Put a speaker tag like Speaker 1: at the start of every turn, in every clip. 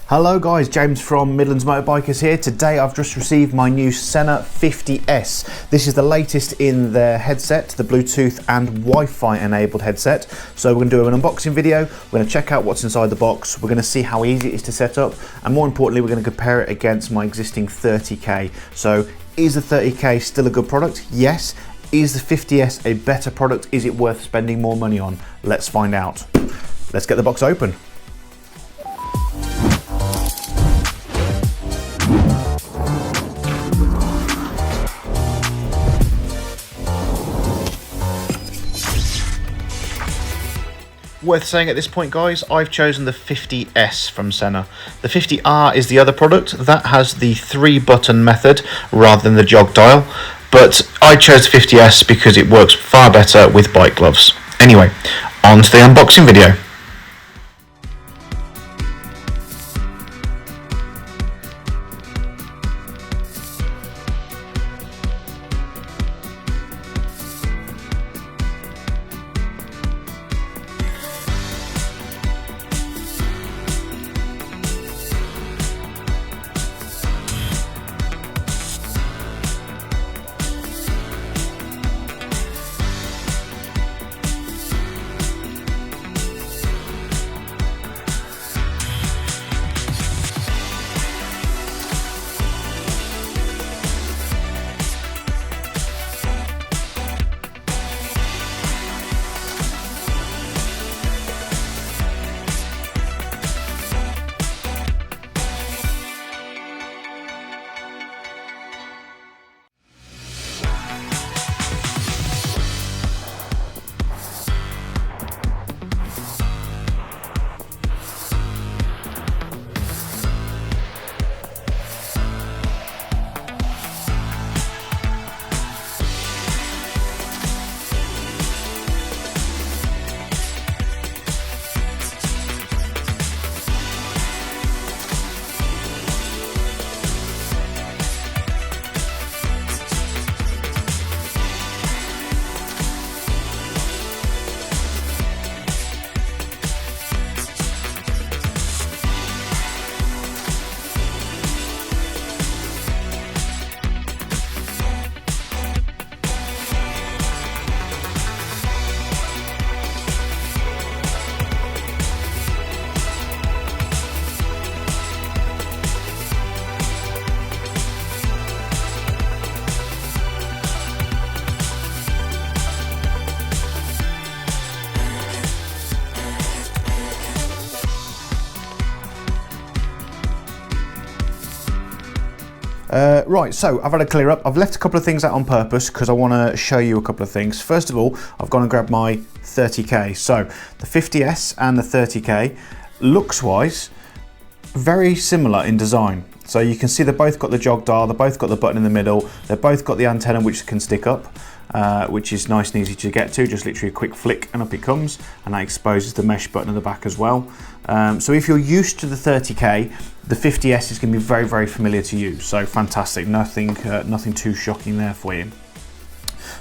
Speaker 1: Hello guys, James from Midlands Motorbikers here. Today I've just received my new Sena 50S. This is the latest in their headset, the Bluetooth and Wi-Fi enabled headset. So we're going to do an unboxing video, we're going to check out what's inside the box, we're going to see how easy it is to set up, and more importantly we're going to compare it against my existing 30K. So is the 30K still a good product? Yes. Is the 50S a better product? Is it worth spending more money on? Let's find out. Let's get the box open. Worth saying at this point, guys, I've chosen the 50S from Sena. The 50R is the other product that has the 3-button method rather than the jog dial, but I chose the 50S because it works far better with bike gloves. Anyway, on to the unboxing video. Right, so I've had a clear up. I've left a couple of things out on purpose because I want to show you a couple of things. First of all, I've gone and grabbed my 30K. So the 50S and the 30K, looks-wise, very similar in design. So you can see they've both got the jog dial, they've both got the button in the middle, they've both got the antenna which can stick up, which is nice and easy to get to, just literally a quick flick and up it comes, and that exposes the mesh button at the back as well. So if you're used to the 30K, the 50S is going to be very, very familiar to you. So fantastic, nothing too shocking there for you.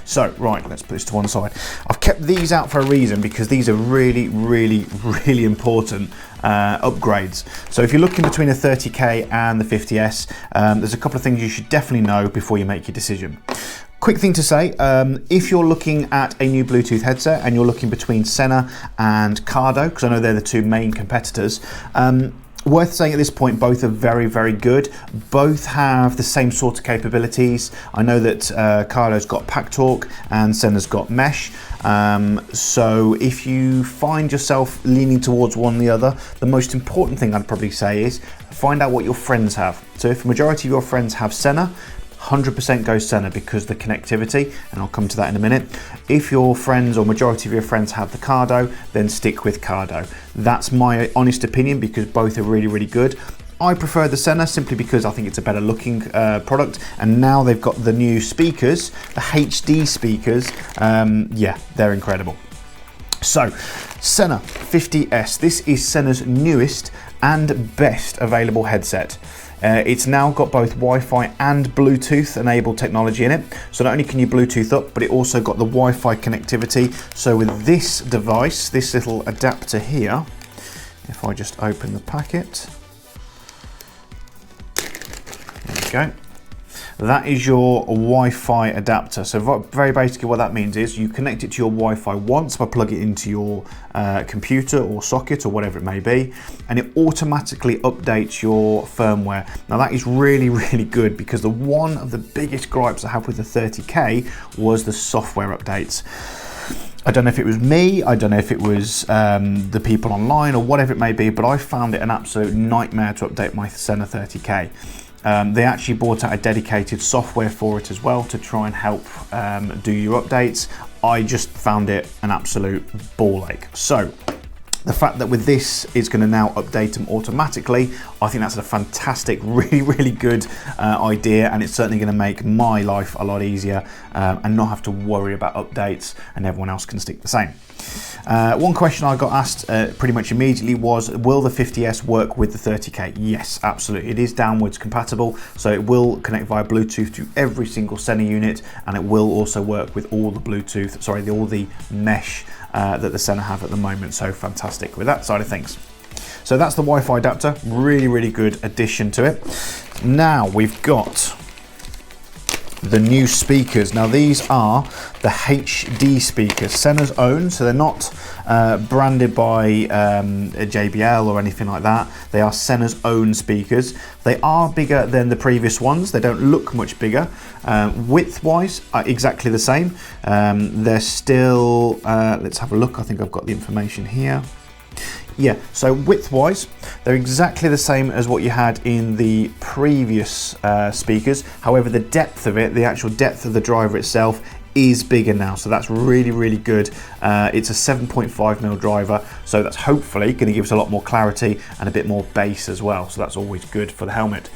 Speaker 1: So, right, let's put this to one side. I've kept these out for a reason because these are really, really, really important upgrades. So if you're looking between a 30K and the 50S, there's a couple of things you should definitely know before you make your decision. Quick thing to say, if you're looking at a new Bluetooth headset and you're looking between Sena and Cardo, because I know they're the two main competitors, worth saying at this point, both are very, very good. Both have the same sort of capabilities. I know that Cardo's got Pack Talk and Sena's got Mesh. So if you find yourself leaning towards one or the other, the most important thing I'd probably say is find out what your friends have. So if the majority of your friends have Sena, 100% go Sena because the connectivity, and I'll come to that in a minute. If your friends or majority of your friends have the Cardo, then stick with Cardo. That's my honest opinion because both are really, really good. I prefer the Sena simply because I think it's a better looking product, and now they've got the new speakers, the HD speakers, yeah, they're incredible. So, Sena 50S, this is Sena's newest and best available headset. It's now got both Wi-Fi and Bluetooth enabled technology in it. So not only can you Bluetooth up, but it also got the Wi-Fi connectivity. So with this device, this little adapter here, if I just open the packet, we go. That is your Wi-Fi adapter. So very basically what that means is you connect it to your Wi-Fi once by plugging it into your computer or socket or whatever it may be, and it automatically updates your firmware. Now that is really, really good, because one of the biggest gripes I have with the 30K was the software updates. I don't know if it was me, I don't know if it was the people online or whatever it may be, but I found it an absolute nightmare to update my Sena 30K. They actually brought out a dedicated software for it as well to try and help do your updates. I just found it an absolute ball ache. So the fact that with this it's going to now update them automatically, I think that's a fantastic, really, really good idea, and it's certainly going to make my life a lot easier and not have to worry about updates, and everyone else can stick the same. One question I got asked pretty much immediately was, will the 50S work with the 30K? Yes, absolutely. It is downwards compatible, so it will connect via Bluetooth to every single Sena unit, and it will also work with all the Bluetooth, sorry, all the mesh that the Sena have at the moment. So fantastic with that side of things. So that's the Wi-Fi adapter, really, really good addition to it. Now we've got the new speakers. Now these are the HD speakers, Sena's own, so they're not branded by a JBL or anything like that. They are Sena's own speakers. They are bigger than the previous ones. They don't look much bigger. Width-wise, exactly the same. They're still, let's have a look. I think I've got the information here. Yeah, so width-wise, they're exactly the same as what you had in the previous speakers. However, the depth of it, the actual depth of the driver itself, is bigger now, so that's really, really good. It's a 7.5mm driver, so that's hopefully going to give us a lot more clarity and a bit more bass as well, so that's always good for the helmet.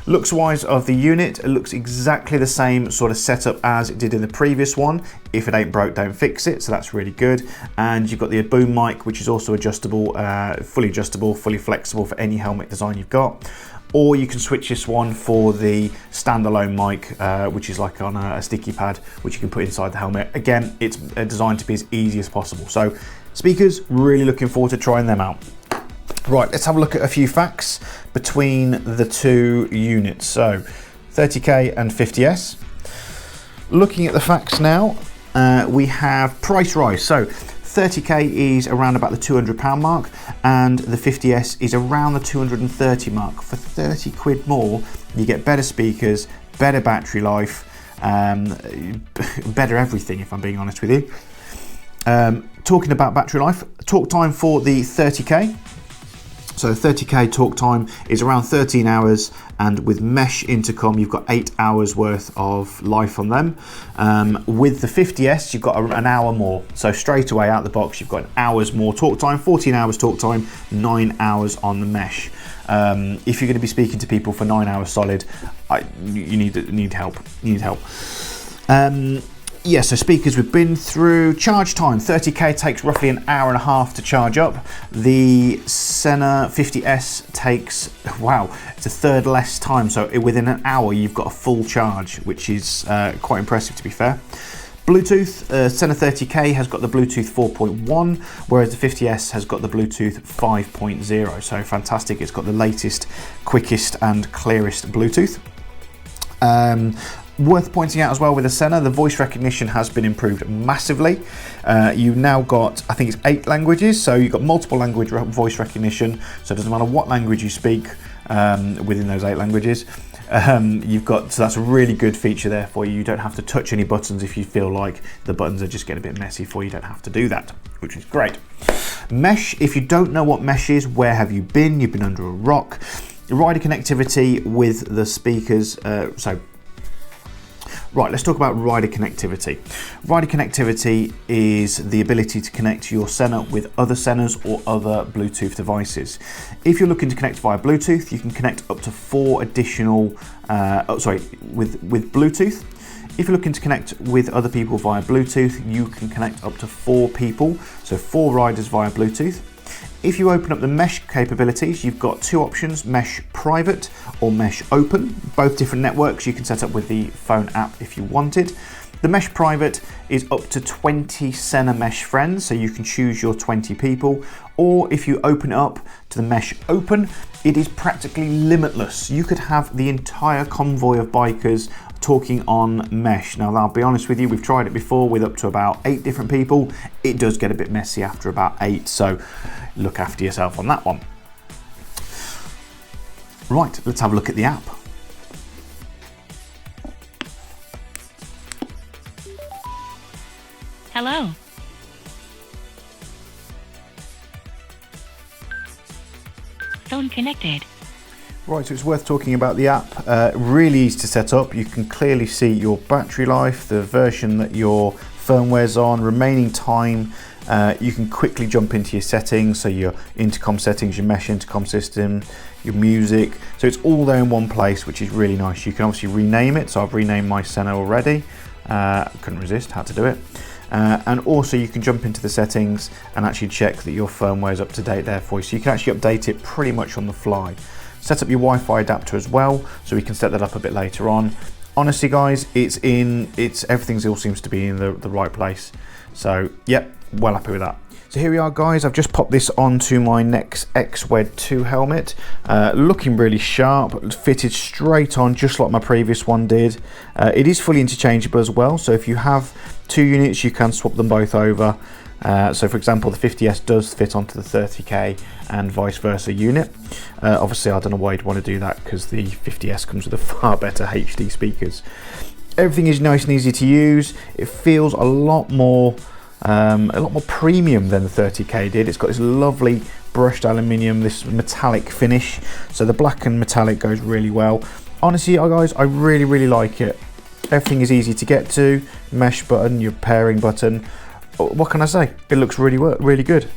Speaker 1: Looks wise of the unit, it looks exactly the same sort of setup as it did in the previous one. If it ain't broke, don't fix it, so that's really good. And you've got the boom mic, which is also adjustable, fully flexible for any helmet design you've got. Or you can switch this one for the standalone mic, which is like on a sticky pad, which you can put inside the helmet. Again, it's designed to be as easy as possible. So speakers, really looking forward to trying them out. Right, let's have a look at a few facts between the two units. So 30K and 50S. Looking at the facts now, we have price rise. So 30K is around about the £200 mark, and the 50S is around the 230 mark. For 30 quid more, you get better speakers, better battery life, better everything, if I'm being honest with you. Talking about battery life, talk time for the 30K. So 30K talk time is around 13 hours, and with mesh intercom, you've got 8 hours worth of life on them. With the 50S, you've got an hour more. So straight away out the box, you've got an hour's more talk time, 14 hours talk time, 9 hours on the mesh. If you're going to be speaking to people for 9 hours solid, you need help. You need help. Yeah, so speakers we've been through. Charge time, 30K takes roughly an hour and a half to charge up. The Sena 50S takes, wow, it's a third less time. So within an hour, you've got a full charge, which is quite impressive, to be fair. Bluetooth, Sena 30K has got the Bluetooth 4.1, whereas the 50S has got the Bluetooth 5.0. So fantastic, it's got the latest, quickest and clearest Bluetooth. Worth pointing out as well with the Sena, the voice recognition has been improved massively. You've now got, I think it's 8 languages, so you've got multiple language voice recognition, so it doesn't matter what language you speak within those 8 languages. You've got, so that's a really good feature there for you. You don't have to touch any buttons if you feel like the buttons are just getting a bit messy for you. You don't have to do that, which is great. Mesh, if you don't know what mesh is, where have you been? You've been under a rock. Rider connectivity with the speakers, Right, let's talk about rider connectivity. Rider connectivity is the ability to connect your Sena with other Senas or other Bluetooth devices. If you're looking to connect via Bluetooth, you can connect up to 4 additional, with Bluetooth. If you're looking to connect with other people via Bluetooth, you can connect up to 4 people, so 4 riders via Bluetooth. If you open up the mesh capabilities, you've got 2 options, mesh private or mesh open, both different networks you can set up with the phone app if you wanted. The mesh private is up to 20 Sena mesh friends, so you can choose your 20 people, or if you open it up to the mesh open, it is practically limitless. You could have the entire convoy of bikers talking on mesh. Now, I'll be honest with you, we've tried it before with up to about 8 different people. It does get a bit messy after about 8, so look after yourself on that one. Right, let's have a look at the app.
Speaker 2: Hello. Phone connected.
Speaker 1: Right, so it's worth talking about the app. Really easy to set up. You can clearly see your battery life, the version that your firmware's on, remaining time. You can quickly jump into your settings, so your intercom settings, your mesh intercom system, your music. So it's all there in one place, which is really nice. You can obviously rename it. So I've renamed my Sena already. Couldn't resist, had to do it. And also you can jump into the settings and actually check that your firmware is up to date there for you. So you can actually update it pretty much on the fly. Set up your Wi-Fi adapter as well, so we can set that up a bit later on. Honestly guys, everything all seems to be in the right place. So yep, well happy with that. So here we are guys, I've just popped this onto my Nex X-Wed 2 helmet. Looking really sharp, fitted straight on just like my previous one did. It is fully interchangeable as well, so if you have 2 units you can swap them both over. So for example, the 50S does fit onto the 30K and vice versa unit. Obviously I don't know why you'd want to do that, because the 50S comes with a far better HD speakers. Everything is nice and easy to use. It feels a lot more premium than the 30K did. It's got this lovely brushed aluminium, this metallic finish, so the black and metallic goes really well. Honestly guys, I really like it. Everything is easy to get to. Mesh button, your pairing button. What can I say? It looks really good.